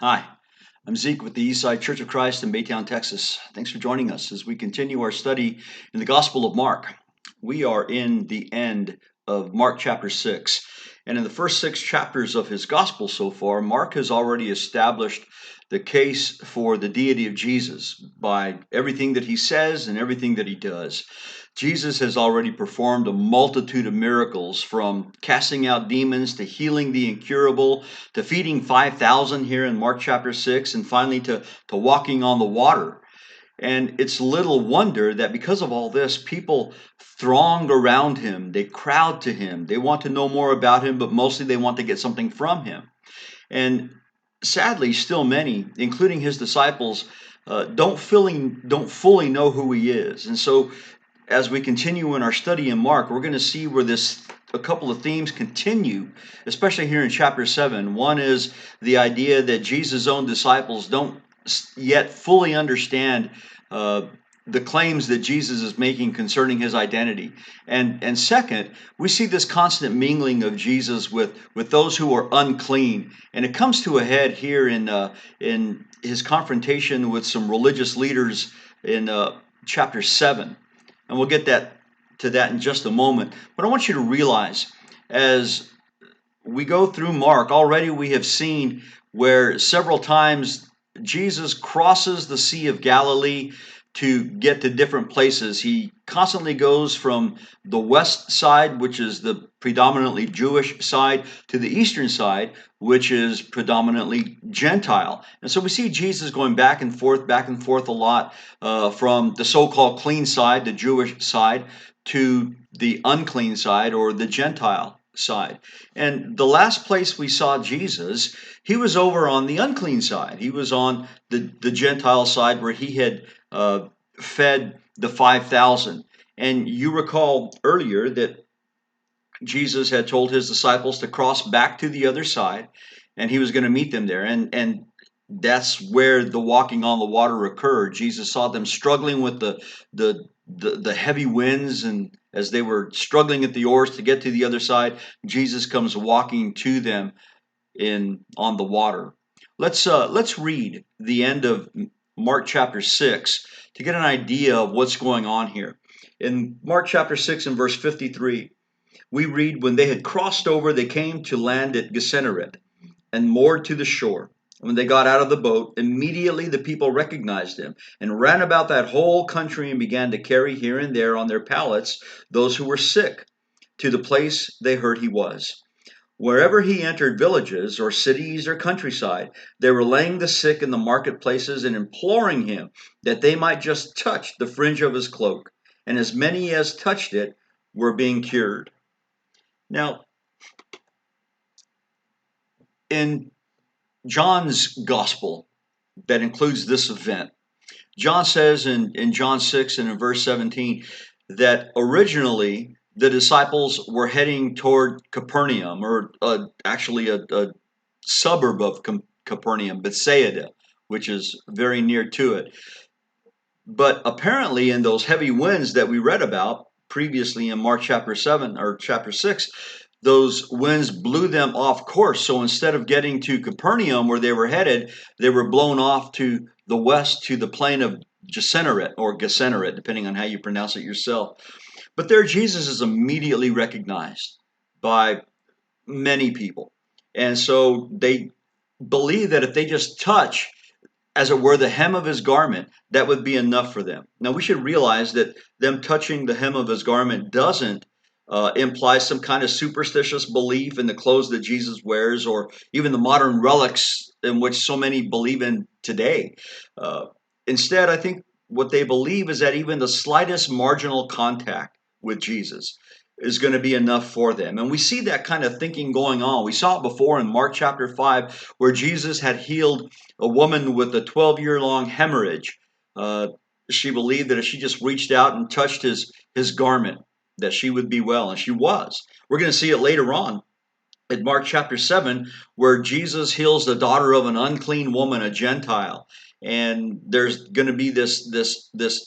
Hi, I'm Zeke with the Eastside Church of Christ in Baytown, Texas. Thanks for joining us as we continue our study in the Gospel of Mark. We are in the end of Mark chapter 6. And in the first 6 chapters of his Gospel so far, Mark has already established the case for the deity of Jesus by everything that he says and everything that he does. Jesus has already performed a multitude of miracles, from casting out demons to healing the incurable to feeding 5,000 here in Mark chapter 6, and finally to walking on the water. And it's little wonder that because of all this, people thronged around him. They crowd to him. They want to know more about him, but mostly they want to get something from him. And sadly, still many, including his disciples, don't fully know who he is. And so as we continue in our study in Mark, we're going to see where a couple of themes continue, especially here in chapter 7. One is the idea that Jesus' own disciples don't yet fully understand the claims that Jesus is making concerning his identity. And second, we see this constant mingling of Jesus with those who are unclean. And it comes to a head here in his confrontation with some religious leaders in chapter 7. And we'll get to that in just a moment. But I want you to realize, as we go through Mark, already we have seen where several times Jesus crosses the Sea of Galilee to get to different places. He constantly goes from the west side, which is the predominantly Jewish side, to the eastern side, which is predominantly Gentile. And so we see Jesus going back and forth a lot from the so-called clean side, the Jewish side, to the unclean side, or the Gentile side. And the last place we saw Jesus, he was over on the unclean side. He was on the Gentile side, where he had fed the 5,000. And you recall earlier that Jesus had told his disciples to cross back to the other side, and he was going to meet them there. And that's where the walking on the water occurred. Jesus saw them struggling with the heavy winds, and as they were struggling at the oars to get to the other side, Jesus comes walking to them on the water. Let's read the end of Mark chapter 6 to get an idea of what's going on here. In Mark chapter 6 and verse 53, we read, "When they had crossed over, they came to land at Gennesaret and moored to the shore. When they got out of the boat, immediately the people recognized him and ran about that whole country and began to carry here and there on their pallets those who were sick to the place they heard he was. Wherever he entered villages or cities or countryside, they were laying the sick in the marketplaces and imploring him that they might just touch the fringe of his cloak. And as many as touched it were being cured." Now, in John's gospel that includes this event, John says in John 6 and in verse 17 that originally the disciples were heading toward Capernaum, or actually a suburb of Capernaum, Bethsaida, which is very near to it. But apparently in those heavy winds that we read about previously in Mark chapter 7 or chapter 6, those winds blew them off course. So instead of getting to Capernaum where they were headed, they were blown off to the west to the plain of Gennesaret, or Gennesaret, depending on how you pronounce it yourself. But there Jesus is immediately recognized by many people. And so they believe that if they just touch, as it were, the hem of his garment, that would be enough for them. Now, we should realize that them touching the hem of his garment doesn't imply some kind of superstitious belief in the clothes that Jesus wears, or even the modern relics in which so many believe in today. Instead, I think what they believe is that even the slightest marginal contact with Jesus is going to be enough for them. And we see that kind of thinking going on. We saw it before in Mark chapter 5, where Jesus had healed a woman with a 12-year-long hemorrhage. She believed that if she just reached out and touched his garment, that she would be well, and she was. We're going to see it later on in Mark chapter 7, where Jesus heals the daughter of an unclean woman, a Gentile. And there's going to be this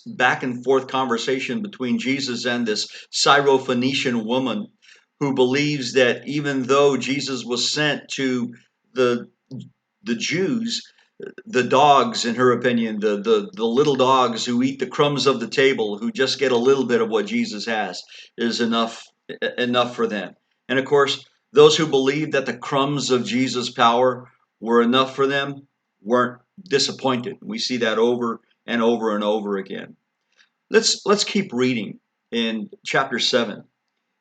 back and forth conversation between Jesus and this Syrophoenician woman, who believes that even though Jesus was sent to the the Jews, the dogs, in her opinion, the little dogs who eat the crumbs of the table, who just get a little bit of what Jesus has, is enough for them. And of course, those who believed that the crumbs of Jesus' power were enough for them weren't disappointed. We see that over and over and over again. Let's keep reading in chapter 7.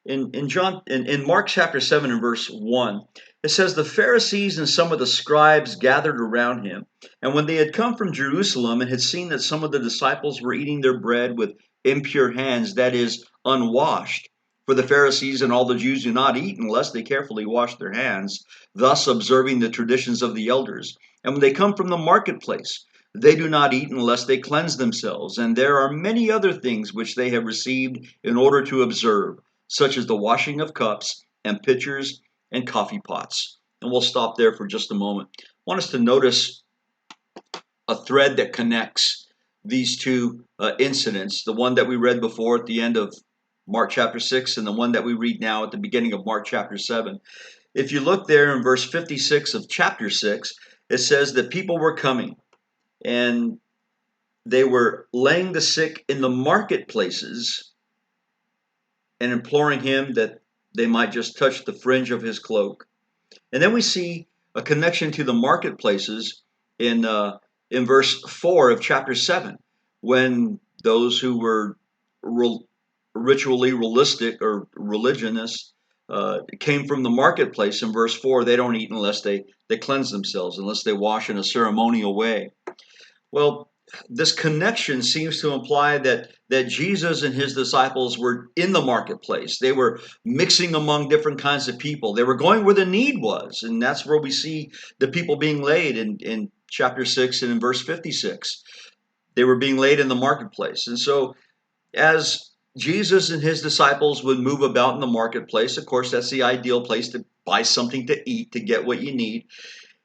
In Mark chapter 7 and verse 1, it says, "The Pharisees and some of the scribes gathered around him, and when they had come from Jerusalem and had seen that some of the disciples were eating their bread with impure hands, that is, unwashed, for the Pharisees and all the Jews do not eat unless they carefully wash their hands, thus observing the traditions of the elders. And when they come from the marketplace, they do not eat unless they cleanse themselves, and there are many other things which they have received in order to observe, such as the washing of cups and pitchers and coffee pots." And we'll stop there for just a moment. I want us to notice a thread that connects these two incidents, the one that we read before at the end of Mark chapter 6 and the one that we read now at the beginning of Mark chapter 7. If you look there in verse 56 of chapter 6, it says that people were coming and they were laying the sick in the marketplaces and imploring him that they might just touch the fringe of his cloak. And then we see a connection to the marketplaces in verse 4 of chapter 7, when those who were ritually realistic or religionists came from the marketplace. In verse 4, they don't eat unless they cleanse themselves, unless they wash in a ceremonial way. Well, this connection seems to imply that Jesus and his disciples were in the marketplace. They were mixing among different kinds of people. They were going where the need was, and that's where we see the people being laid in chapter 6 and in verse 56. They were being laid in the marketplace. And so as Jesus and his disciples would move about in the marketplace, of course, that's the ideal place to buy something to eat, to get what you need.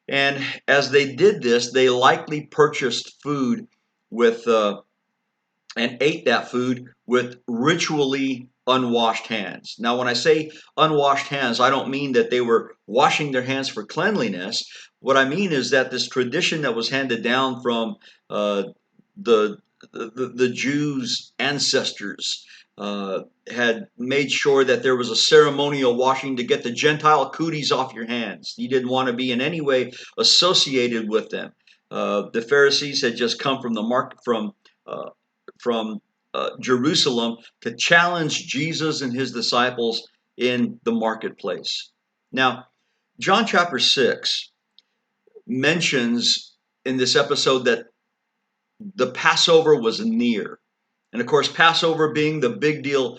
And as they did this, they likely purchased food with and ate that food with ritually unwashed hands. Now, when I say unwashed hands, I don't mean that they were washing their hands for cleanliness. What I mean is that this tradition that was handed down from the Jews' ancestors had made sure that there was a ceremonial washing to get the Gentile cooties off your hands. You didn't want to be in any way associated with them. The Pharisees had just come from Jerusalem to challenge Jesus and his disciples in the marketplace. Now, John chapter 6 mentions in this episode that the Passover was near. And of course, Passover being the big deal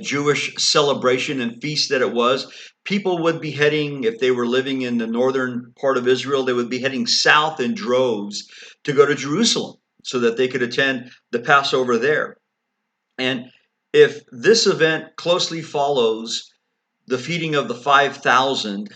Jewish celebration and feast that it was, people would be heading, if they were living in the northern part of Israel, they would be heading south in droves to go to Jerusalem so that they could attend the Passover there. And if this event closely follows the feeding of the 5,000,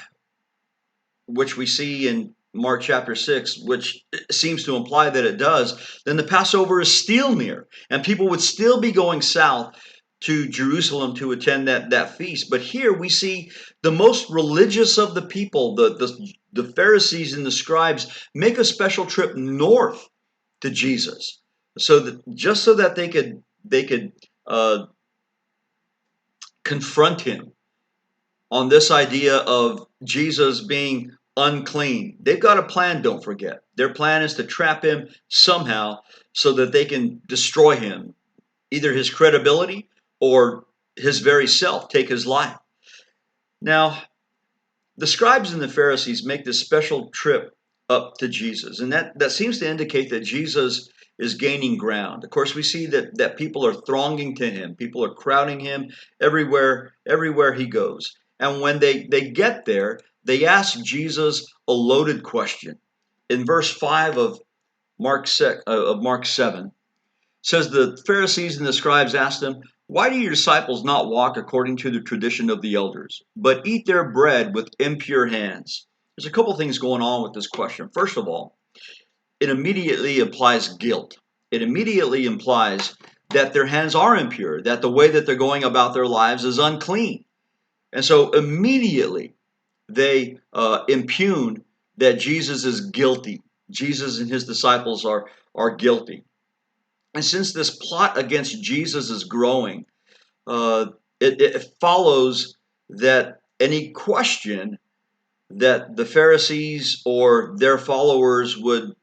which we see in Mark chapter 6, which seems to imply that it does, then the Passover is still near, and people would still be going south to Jerusalem to attend that feast. But here we see the most religious of the people, the Pharisees and the scribes, make a special trip north to Jesus, so that they could confront him on this idea of Jesus being unclean. They've got a plan, don't forget. Their plan is to trap him somehow so that they can destroy him, either his credibility or his very self, take his life. Now, the scribes and the Pharisees make this special trip up to Jesus, and that seems to indicate that Jesus is gaining ground. Of course, we see that people are thronging to him. People are crowding him everywhere he goes. And when they get there, they ask Jesus a loaded question. In verse 5 of Mark 7, says the Pharisees and the scribes asked him, "Why do your disciples not walk according to the tradition of the elders, but eat their bread with impure hands?" There's a couple things going on with this question. First of all, it immediately implies guilt. It immediately implies that their hands are impure, that the way that they're going about their lives is unclean. And so immediately they impugn that Jesus is guilty. Jesus and his disciples are guilty. And since this plot against Jesus is growing, uh, it follows that any question that the Pharisees or their followers would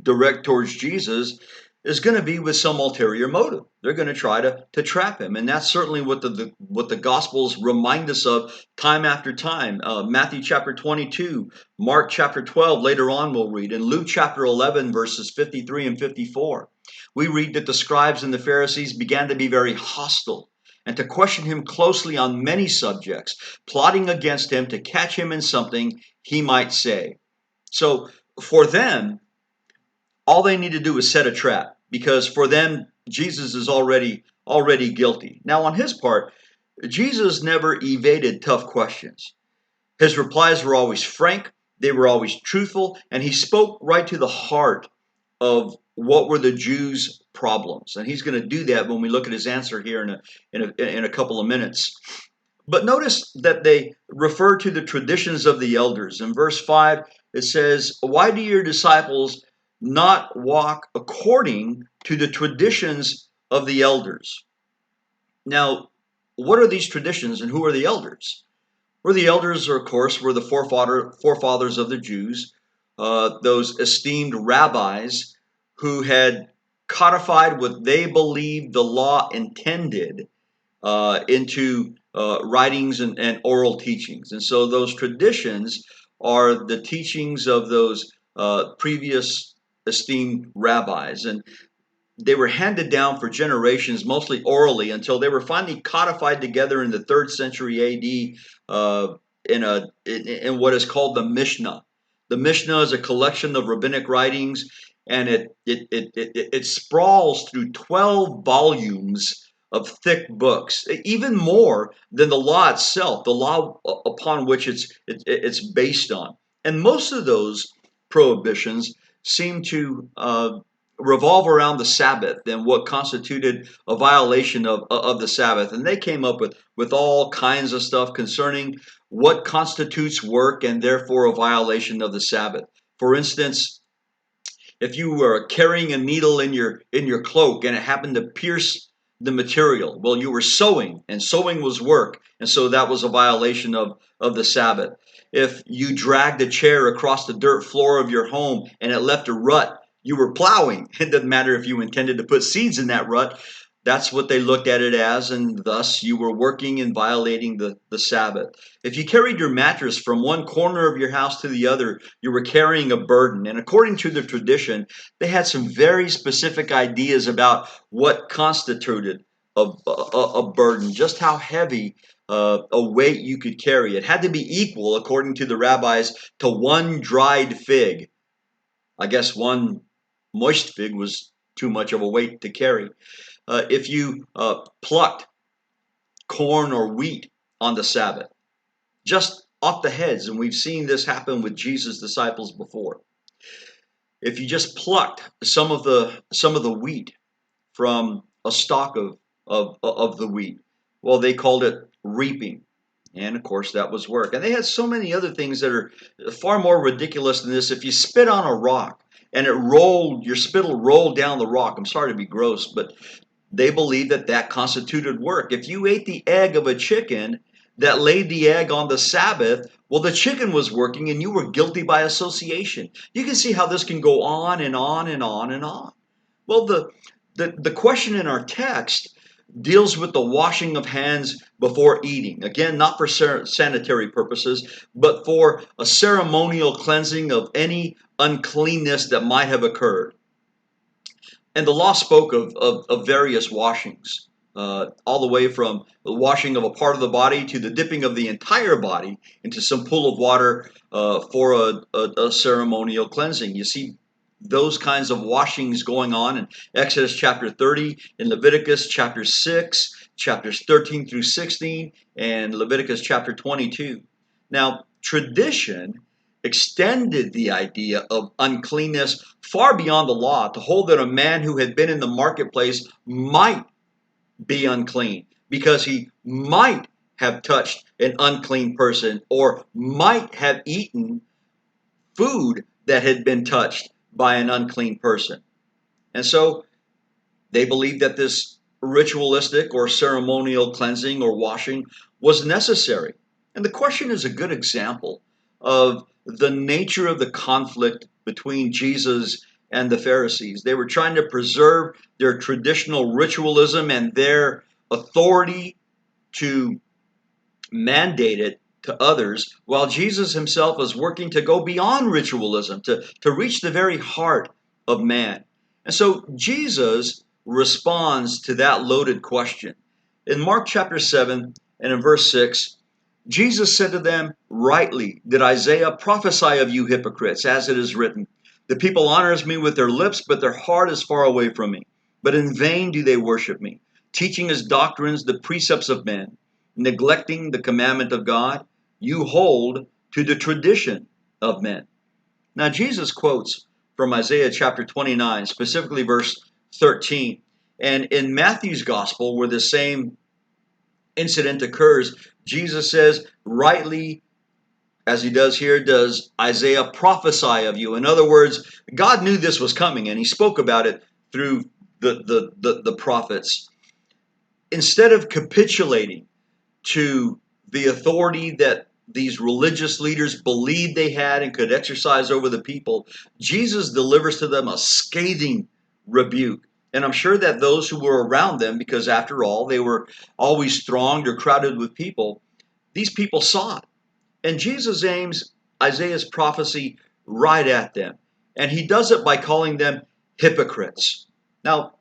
direct towards Jesus is going to be with some ulterior motive. They're going to try to trap him, and that's certainly what the Gospels remind us of time after time. Matthew chapter 22, Mark chapter 12. Later on, we'll read in Luke chapter 11, verses 53 and 54. We read that the scribes and the Pharisees began to be very hostile and to question him closely on many subjects, plotting against him to catch him in something he might say. So for them, all they need to do is set a trap, because for them, Jesus is already guilty. Now, on his part, Jesus never evaded tough questions. His replies were always frank, they were always truthful, and he spoke right to the heart of what were the Jews' problems. And he's going to do that when we look at his answer here in a couple of minutes. But notice that they refer to the traditions of the elders. In verse 5, it says, "Why do your disciples not walk according to the traditions of the elders?" Now, what are these traditions and who are the elders? Well, the elders, of course, were the forefathers of the Jews, those esteemed rabbis who had codified what they believed the law intended into writings and oral teachings. And so those traditions are the teachings of those previous esteemed rabbis. And they were handed down for generations, mostly orally, until they were finally codified together in the 3rd century AD in what is called the Mishnah. The Mishnah is a collection of rabbinic writings, and it sprawls through 12 volumes of thick books, even more than the law itself, the law upon which it's based on. And most of those prohibitions seem to revolve around the Sabbath and what constituted a violation of the Sabbath. And they came up with all kinds of stuff concerning what constitutes work and therefore a violation of the Sabbath. For instance, if you were carrying a needle in your cloak and it happened to pierce the material, well, you were sewing, and sewing was work, and so that was a violation of the Sabbath. If you dragged a chair across the dirt floor of your home and it left a rut, you were plowing. It doesn't matter if you intended to put seeds in that rut. That's what they looked at it as, and thus you were working and violating the Sabbath. If you carried your mattress from one corner of your house to the other, you were carrying a burden. And according to the tradition, they had some very specific ideas about what constituted a burden, just how heavy a weight you could carry. It had to be equal, according to the rabbis, to one dried fig. I guess one moist fig was too much of a weight to carry. If you plucked corn or wheat on the Sabbath, just off the heads, and we've seen this happen with Jesus' disciples before. If you just plucked some of the wheat from a stalk of the wheat, well, they called it reaping. And of course, that was work. And they had so many other things that are far more ridiculous than this. If you spit on a rock and your spittle rolled down the rock, I'm sorry to be gross, but they believed that constituted work. If you ate the egg of a chicken that laid the egg on the Sabbath, well, the chicken was working and you were guilty by association. You can see how this can go on and on and on and on. Well, the question in our text deals with the washing of hands before eating. Again, not for sanitary purposes, but for a ceremonial cleansing of any uncleanness that might have occurred. And the law spoke of various washings, all the way from the washing of a part of the body to the dipping of the entire body into some pool of water for a ceremonial cleansing. You see those kinds of washings going on in Exodus chapter 30, in Leviticus chapter 6, chapters 13 through 16, and Leviticus chapter 22. Now, tradition extended the idea of uncleanness far beyond the law to hold that a man who had been in the marketplace might be unclean because he might have touched an unclean person or might have eaten food that had been touched by an unclean person. And so they believed that this ritualistic or ceremonial cleansing or washing was necessary. And the question is a good example of the nature of the conflict between Jesus and the Pharisees. They were trying to preserve their traditional ritualism and their authority to mandate it to others, while Jesus himself was working to go beyond ritualism, to reach the very heart of man. And so Jesus responds to that loaded question. In Mark chapter 7 and in verse 6, Jesus said to them, "Rightly did Isaiah prophesy of you hypocrites, as it is written, the people honors me with their lips, but their heart is far away from me. But in vain do they worship me, teaching as doctrines the precepts of men, neglecting the commandment of God. You hold to the tradition of men." Now, Jesus quotes from Isaiah chapter 29, specifically verse 13. And in Matthew's gospel, where the same incident occurs, Jesus says, "Rightly, as he does here, does Isaiah prophesy of you." In other words, God knew this was coming, and he spoke about it through the prophets. Instead of capitulating to the authority that these religious leaders believed they had and could exercise over the people, Jesus delivers to them a scathing rebuke. And I'm sure that those who were around them, because after all, they were always thronged or crowded with people, these people saw it. And Jesus aims Isaiah's prophecy right at them. And he does it by calling them hypocrites. Now,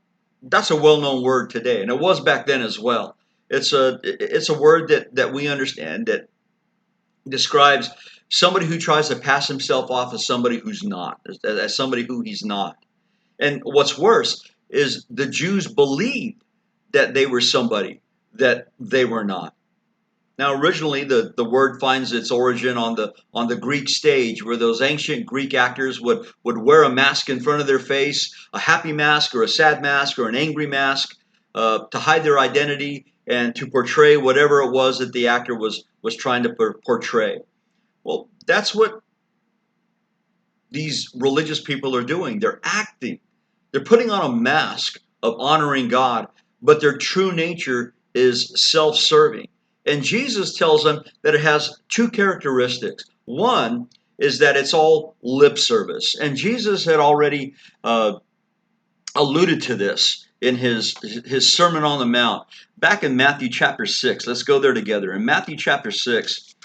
that's a well-known word today, and it was back then as well. It's a word that we understand that describes somebody who tries to pass himself off as somebody who's not, as somebody who he's not. And what's worse is the Jews believed that they were somebody that they were not. Now, originally, the word finds its origin on the Greek stage, where those ancient Greek actors would wear a mask in front of their face, a happy mask or a sad mask or an angry mask, to hide their identity and to portray whatever it was that the actor was trying to portray. Well, that's what these religious people are doing. They're acting. They're putting on a mask of honoring God, but their true nature is self-serving. And Jesus tells them that it has two characteristics. One is that it's all lip service. And Jesus had already alluded to this in his Sermon on the Mount back in Matthew chapter 6. Let's go there together. In Matthew chapter 6,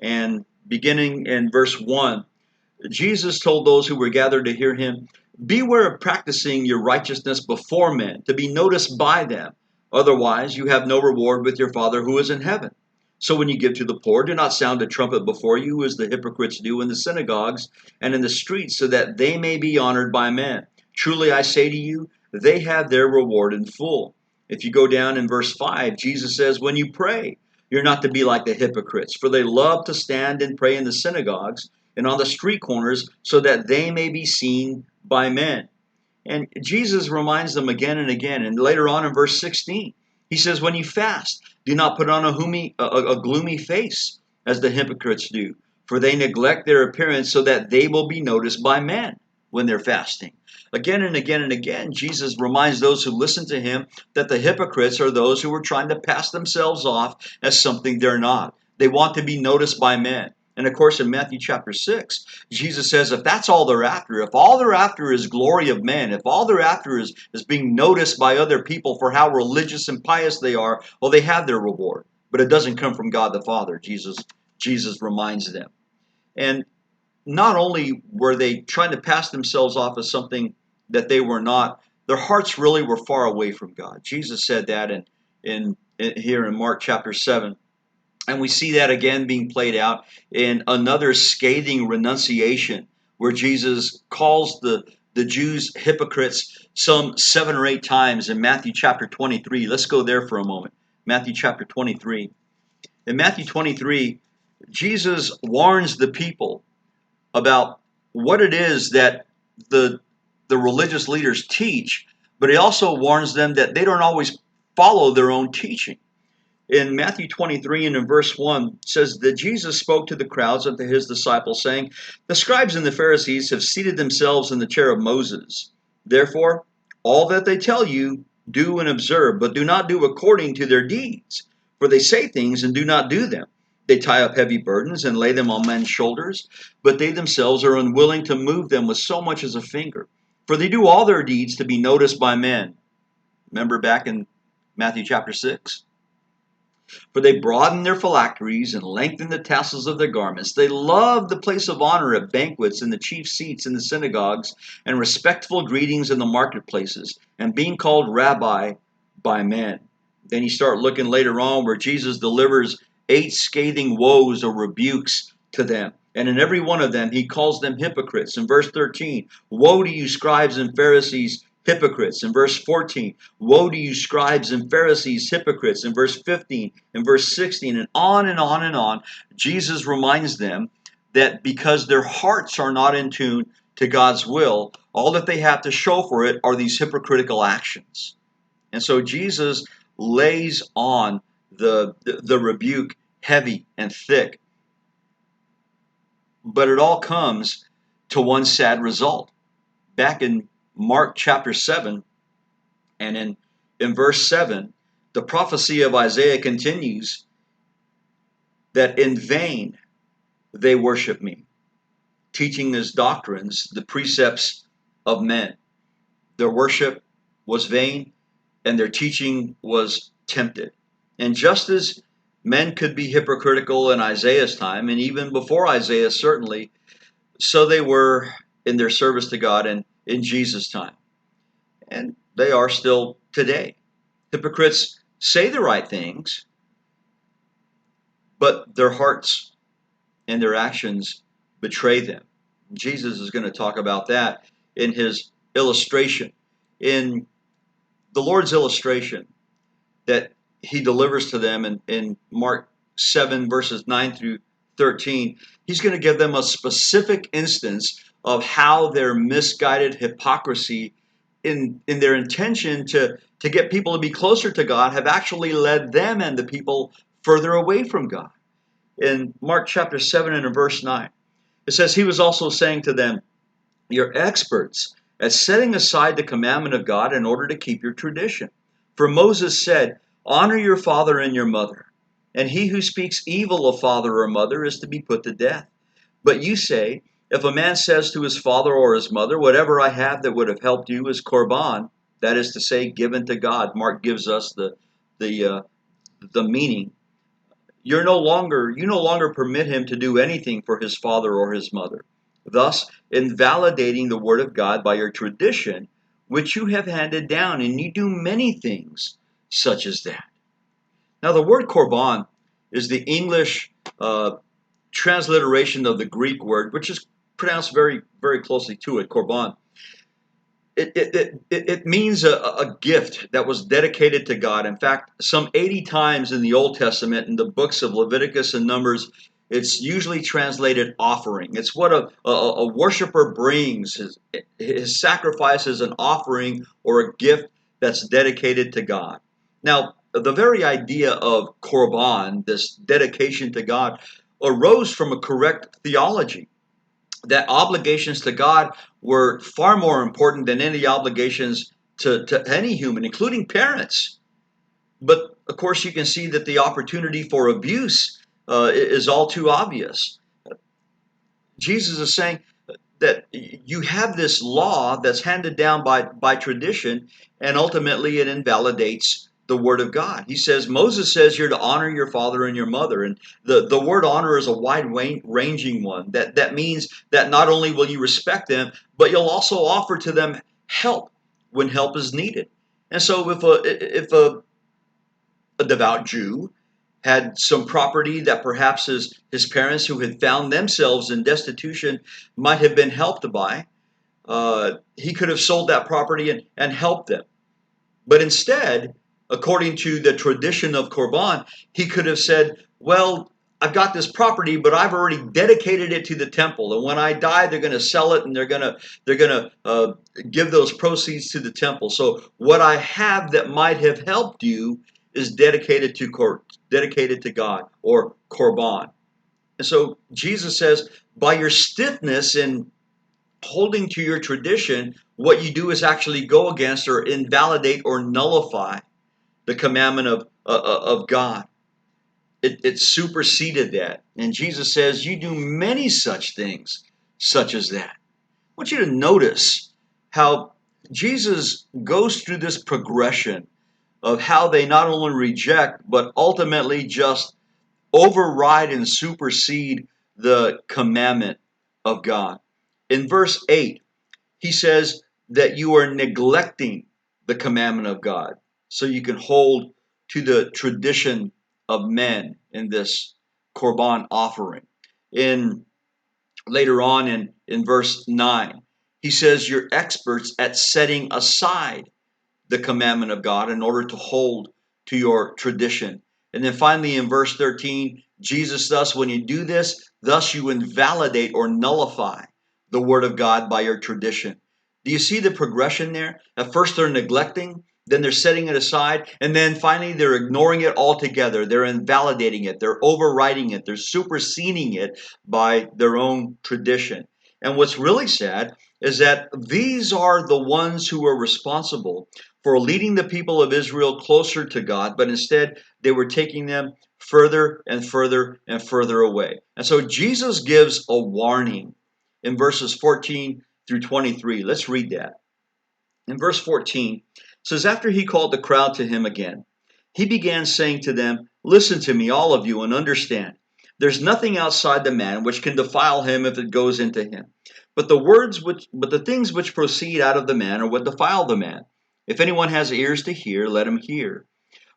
and beginning in verse 1, Jesus told those who were gathered to hear him, "Beware of practicing your righteousness before men, to be noticed by them. Otherwise, you have no reward with your Father who is in heaven. So when you give to the poor, do not sound a trumpet before you, as the hypocrites do in the synagogues and in the streets, so that they may be honored by men. Truly I say to you, they have their reward in full." If you go down in verse 5, Jesus says, "When you pray, you're not to be like the hypocrites, for they love to stand and pray in the synagogues and on the street corners, so that they may be seen by men." And Jesus reminds them again and again. And later on in verse 16, he says, "When you fast, do not put on a gloomy face, as the hypocrites do, for they neglect their appearance so that they will be noticed by men when they're fasting." Again and again and again, Jesus reminds those who listen to him that the hypocrites are those who are trying to pass themselves off as something they're not. They want to be noticed by men. And of course, in Matthew chapter 6, Jesus says if that's all they're after, if all they're after is glory of men, if all they're after is being noticed by other people for how religious and pious they are, well, they have their reward. But it doesn't come from God the Father, Jesus reminds them. And not only were they trying to pass themselves off as something that they were not, their hearts really were far away from God. Jesus said that in here in Mark chapter 7. And we see that again being played out in another scathing renunciation where Jesus calls the Jews hypocrites some 7 or 8 times in Matthew chapter 23. Let's go there for a moment. Matthew chapter 23. In Matthew 23, Jesus warns the people about what it is that the religious leaders teach, but he also warns them that they don't always follow their own teaching. In Matthew 23 and in verse 1, it says that Jesus spoke to the crowds and to his disciples, saying, "The scribes and the Pharisees have seated themselves in the chair of Moses. Therefore, all that they tell you, do and observe, but do not do according to their deeds. For they say things and do not do them. They tie up heavy burdens and lay them on men's shoulders, but they themselves are unwilling to move them with so much as a finger. For they do all their deeds to be noticed by men." Remember back in Matthew chapter 6? For they broaden their phylacteries and lengthen the tassels of their garments. They love the place of honor at banquets and the chief seats in the synagogues and respectful greetings in the marketplaces and being called rabbi by men. Then you start looking later on where Jesus delivers 8 scathing woes or rebukes to them. And in every one of them, he calls them hypocrites. In verse 13, woe to you, scribes and Pharisees, hypocrites. In verse 14, woe to you, scribes and Pharisees, hypocrites. In verse 15, in verse 16, and on and on and on, Jesus reminds them that because their hearts are not in tune to God's will, all that they have to show for it are these hypocritical actions. And so Jesus lays on the rebuke heavy and thick. But it all comes to one sad result. Back in Mark chapter 7 and in verse 7, the prophecy of Isaiah continues that in vain they worship me, teaching as doctrines the precepts of men. Their worship was vain and their teaching was tempted. And just as men could be hypocritical in Isaiah's time, and even before Isaiah certainly, so they were in their service to God and in Jesus' time. And they are still today. Hypocrites say the right things, but their hearts and their actions betray them. Jesus is going to talk about that in his illustration. In the Lord's illustration that he delivers to them in Mark 7, verses 9 through 13, he's going to give them a specific instance of how their misguided hypocrisy in their intention to get people to be closer to God have actually led them and the people further away from God. In Mark chapter 7 and in verse 9, it says, he was also saying to them, "You're experts at setting aside the commandment of God in order to keep your tradition. For Moses said, 'Honor your father and your mother,' and he who speaks evil of father or mother is to be put to death. But you say, if a man says to his father or his mother, 'Whatever I have that would have helped you is korban,' that is to say, given to God." Mark gives us the meaning. You no longer permit him to do anything for his father or his mother, thus invalidating the word of God by your tradition, which you have handed down, and you do many things such as that. Now, the word korban is the English transliteration of the Greek word, which is pronounced very, very closely to it, korban. It means a gift that was dedicated to God. In fact, some 80 times in the Old Testament, in the books of Leviticus and Numbers, it's usually translated offering. It's what a worshiper brings. His sacrifice is an offering or a gift that's dedicated to God. Now, the very idea of korban, this dedication to God, arose from a correct theology that obligations to God were far more important than any obligations to any human, including parents. But of course, you can see that the opportunity for abuse is all too obvious. Jesus is saying that you have this law that's handed down by tradition, and ultimately it invalidates the word of God. He says, Moses says you're to honor your father and your mother. And the word honor is a wide-ranging one. That means that not only will you respect them, but you'll also offer to them help when help is needed. And so if a devout Jew had some property that perhaps his parents, who had found themselves in destitution, might have been helped by, he could have sold that property and helped them. But instead, according to the tradition of korban, he could have said, well, I've got this property, but I've already dedicated it to the temple. And when I die, they're going to sell it and they're going to give those proceeds to the temple. So what I have that might have helped you is dedicated dedicated to God, or korban. And so Jesus says, by your stiffness in holding to your tradition, what you do is actually go against or invalidate or nullify the commandment of God. It superseded that. And Jesus says, you do many such things, such as that. I want you to notice how Jesus goes through this progression of how they not only reject, but ultimately just override and supersede the commandment of God. In verse 8, he says that you are neglecting the commandment of God so you can hold to the tradition of men in this korban offering. In later on in verse 9, he says you're experts at setting aside the commandment of God in order to hold to your tradition. And then finally in verse 13, Jesus thus, when you do this, thus you invalidate or nullify the word of God by your tradition. Do you see the progression there? At first they're neglecting, then they're setting it aside, and then finally they're ignoring it altogether. They're invalidating it, they're overriding it, they're superseding it by their own tradition. And what's really sad is that these are the ones who are responsible for leading the people of Israel closer to God, but instead they were taking them further and further and further away. And so Jesus gives a warning in verses 14 through 23. Let's read that. In verse 14, it says, after he called the crowd to him again, he began saying to them, listen to me, all of you, and understand. There's nothing outside the man which can defile him if it goes into him. But the things which proceed out of the man are what defile the man. If anyone has ears to hear, let him hear.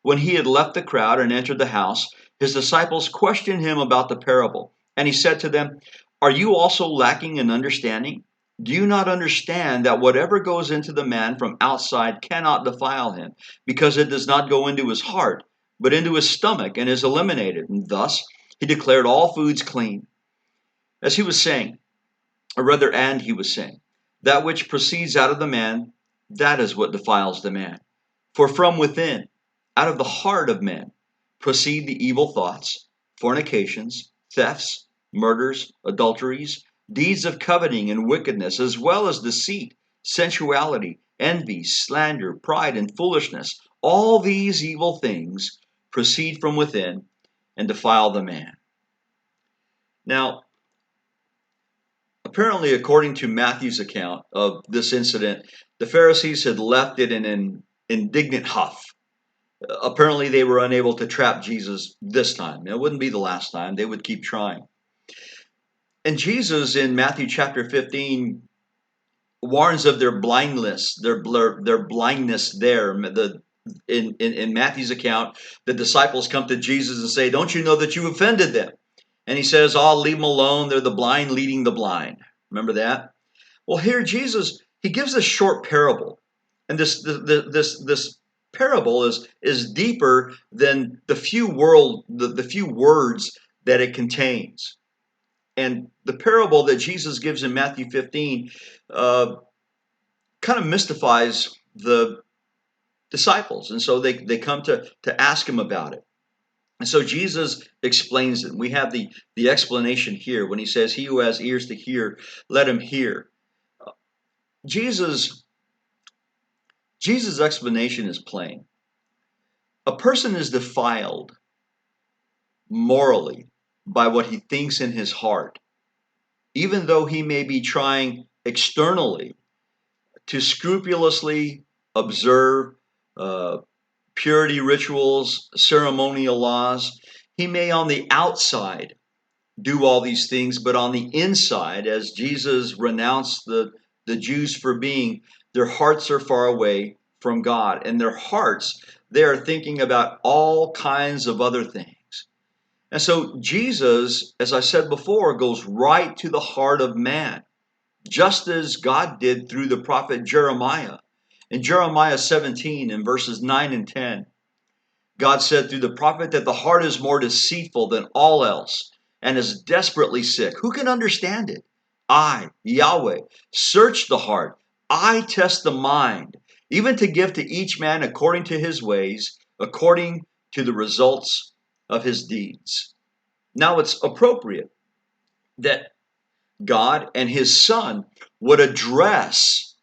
When he had left the crowd and entered the house, his disciples questioned him about the parable. And he said to them, are you also lacking in understanding? Do you not understand that whatever goes into the man from outside cannot defile him, because it does not go into his heart, but into his stomach and is eliminated? And thus he declared all foods clean. As he was saying, and he was saying, that which proceeds out of the man, that is what defiles the man. For from within, out of the heart of men, proceed the evil thoughts, fornications, thefts, murders, adulteries, deeds of coveting and wickedness, as well as deceit, sensuality, envy, slander, pride, and foolishness. All these evil things proceed from within and defile the man. Now, apparently, according to Matthew's account of this incident, the Pharisees had left it in an indignant huff. Apparently, they were unable to trap Jesus this time. It wouldn't be the last time. They would keep trying. And Jesus, in Matthew chapter 15, warns of their blindness, their blindness there. In Matthew's account, the disciples come to Jesus and say, don't you know that you offended them? And he says, I'll leave them alone. They're the blind leading the blind. Remember that? Well, here Jesus, he gives a short parable. And this parable is deeper than the few words that it contains. And the parable that Jesus gives in Matthew 15 kind of mystifies the disciples. And so they come to ask him about it. And so Jesus explains it. We have the explanation here when he says, he who has ears to hear, let him hear. Jesus' explanation is plain. A person is defiled morally by what he thinks in his heart, even though he may be trying externally to scrupulously observe purity rituals, ceremonial laws. He may on the outside do all these things, but on the inside, as Jesus renounced the Jews for being, their hearts are far away from God. And their hearts, they are thinking about all kinds of other things. And so Jesus, as I said before, goes right to the heart of man, just as God did through the prophet Jeremiah. In Jeremiah 17, in verses 9 and 10, God said through the prophet that the heart is more deceitful than all else and is desperately sick. Who can understand it? I, Yahweh, search the heart. I test the mind, even to give to each man according to his ways, according to the results of his deeds. Now it's appropriate that God and his Son would address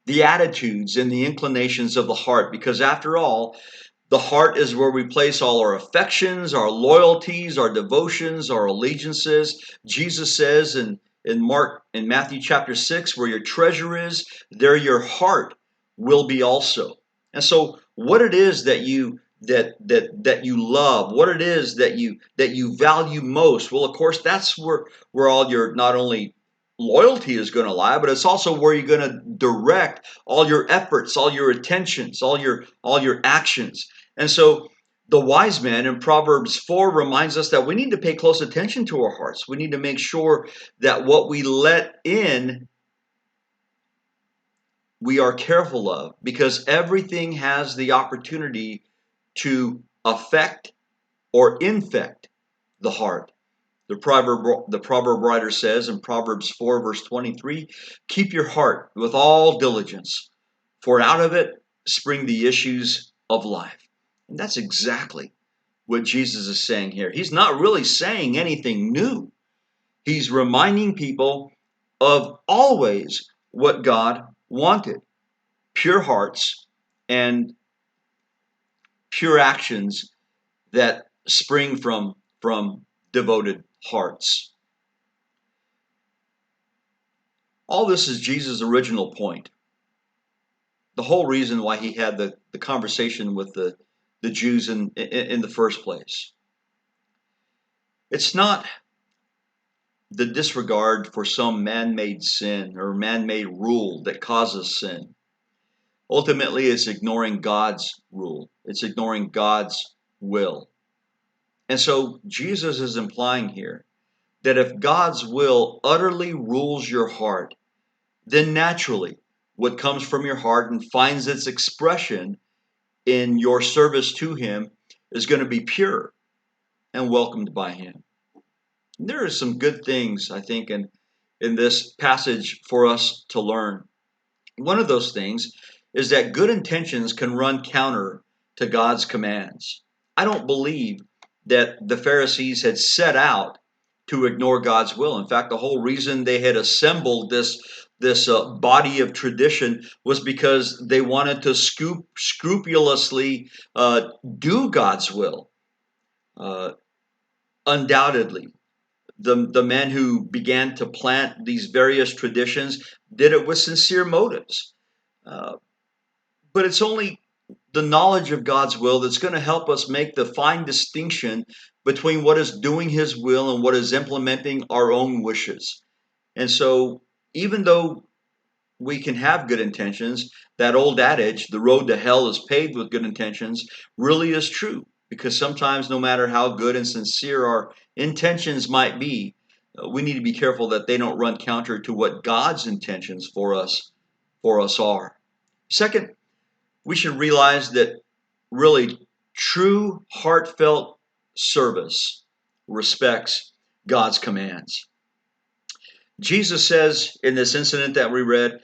the attitudes and the inclinations of the heart, because after all, the heart is where we place all our affections, our loyalties, our devotions, our allegiances. Jesus says in Matthew chapter 6, where your treasure is, there your heart will be also. And so what it is that you love, what it is that you value most, well, of course, that's where all your not only loyalty is going to lie, but it's also where you're going to direct all your efforts, all your attentions, all your actions. And so the wise man in Proverbs 4 reminds us that we need to pay close attention to our hearts. We need to make sure that what we let in, we are careful of, because everything has the opportunity to affect or infect the heart. The proverb writer says in Proverbs 4, verse 23, keep your heart with all diligence, for out of it spring the issues of life. And that's exactly what Jesus is saying here. He's not really saying anything new. He's reminding people of always what God wanted: pure hearts and pure actions that spring from devoted hearts. All this is Jesus' original point. The whole reason why he had the conversation with the Jews in the first place. It's not the disregard for some man-made sin or man-made rule that causes sin. Ultimately, it's ignoring God's rule. It's ignoring God's will. And so Jesus is implying here that if God's will utterly rules your heart, then naturally what comes from your heart and finds its expression in your service to him is going to be pure and welcomed by him. And there are some good things, I think, in this passage for us to learn. One of those things is that good intentions can run counter to God's commands. I don't believe that the Pharisees had set out to ignore God's will. In fact, the whole reason they had assembled this body of tradition was because they wanted to scrupulously do God's will. Undoubtedly, the men who began to plant these various traditions did it with sincere motives. But it's only the knowledge of God's will that's going to help us make the fine distinction between what is doing his will and what is implementing our own wishes. And so, even though we can have good intentions, that old adage, the road to hell is paved with good intentions, really is true. Because sometimes, no matter how good and sincere our intentions might be, we need to be careful that they don't run counter to what God's intentions for us are. Second, we should realize that really true heartfelt service respects God's commands. Jesus says in this incident that we read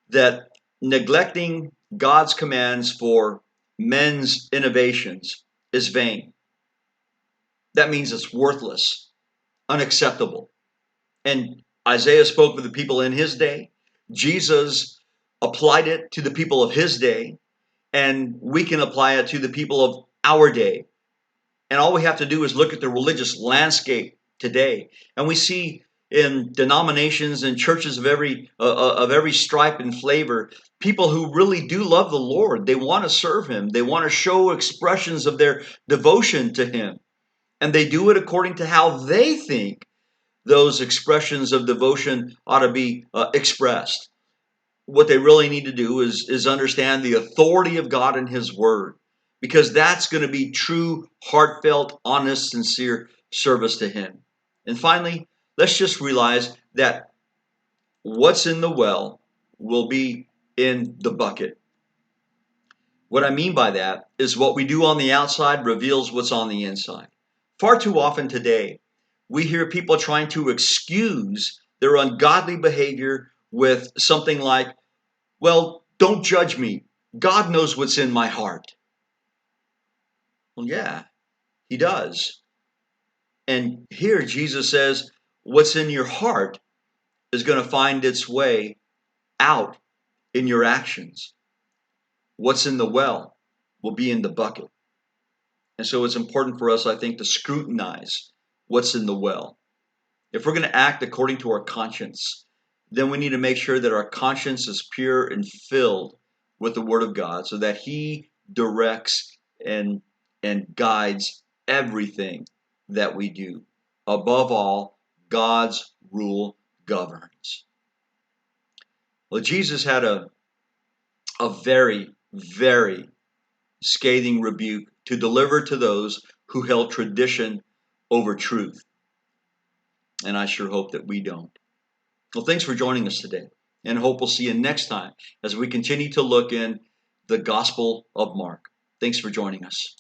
that neglecting God's commands for men's innovations is vain. That means it's worthless, unacceptable. And Isaiah spoke with the people in his day. Jesus applied it to the people of his day. And we can apply it to the people of our day. And all we have to do is look at the religious landscape today. And we see in denominations and churches of every stripe and flavor, people who really do love the Lord. They want to serve him. They want to show expressions of their devotion to him. And they do it according to how they think those expressions of devotion ought to be expressed. What they really need to do is understand the authority of God and his word, because that's going to be true, heartfelt, honest, sincere service to him. And finally, let's just realize that what's in the well will be in the bucket. What I mean by that is what we do on the outside reveals what's on the inside. Far too often today, we hear people trying to excuse their ungodly behavior with something like, well, don't judge me. God knows what's in my heart. Well, yeah, He does. And here Jesus says, what's in your heart is going to find its way out in your actions. What's in the well will be in the bucket. And so it's important for us, I think, to scrutinize what's in the well. If we're going to act according to our conscience, then we need to make sure that our conscience is pure and filled with the Word of God so that He directs and guides everything that we do. Above all, God's rule governs. Well, Jesus had a very, very scathing rebuke to deliver to those who held tradition over truth. And I sure hope that we don't. Well, thanks for joining us today, and hope we'll see you next time as we continue to look in the Gospel of Mark. Thanks for joining us.